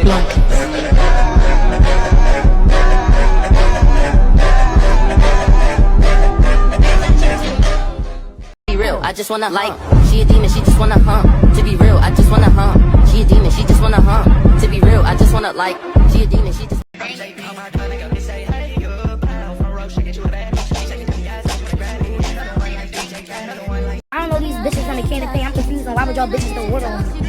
blunt. Be real, I just wanna like. She a demon, she just wanna hump. To be real, I just wanna hump. She a demon, she just wanna hump. To be real, I just wanna like. She a demon, she just. I don't know these bitches from the can of thing. I'm confused on why would y'all bitches throw water on me.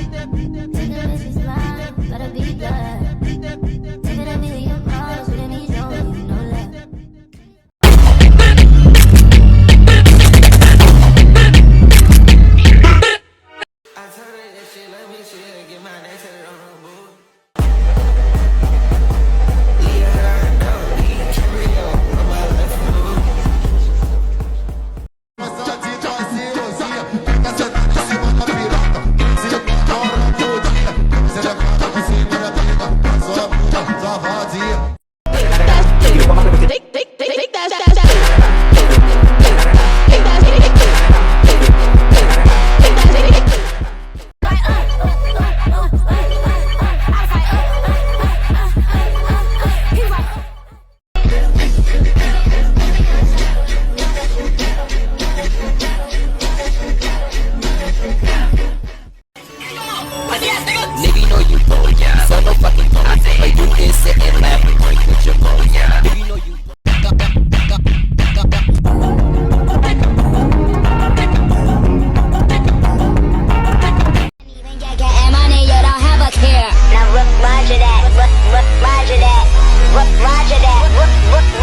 Nigga, you know you bold, yeah. So no fucking bold. But you can sit and laugh and drink with your bro, yeah. Nigga, you know you.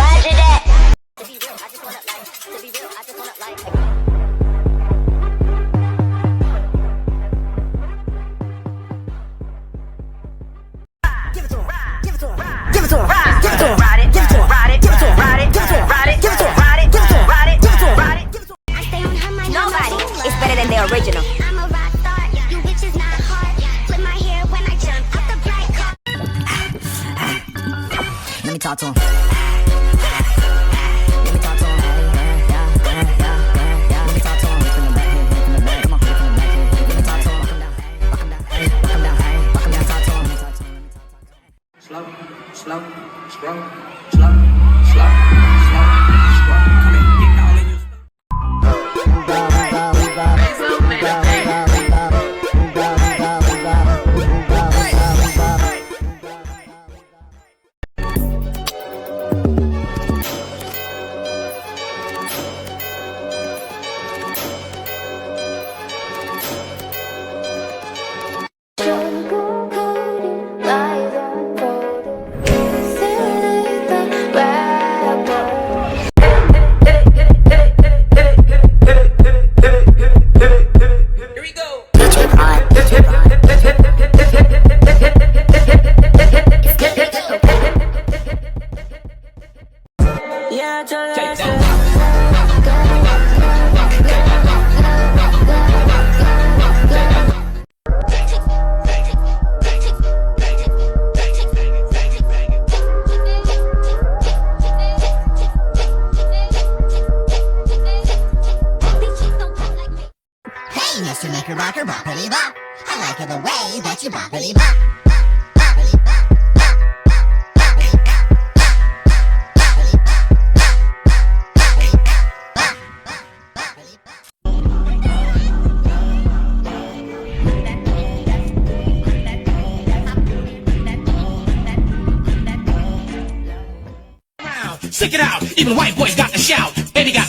Roger that. To be real, I just wanna like. To be real, I just wanna like. Give it to him, give it to him, give it to him, give it to him, ride it, give it to him, ride it, give it to him, ride it, give it to him, ride it, give it to him, ride it, give it to him, ride it, give it to him, ride it, give it to him. I stay on her mind. Nobody is better than the original. I'm a rock star. You bitches not hard. Flip my hair when I jump out the black car. Let me talk to him. Slow, slow, scroll, slow, slow, scroll. Come and get all in your Mr. Knickerbocker, boppity bop. I like it the way that you boppity bop. Stick it out, even white boys got to shout. Baby got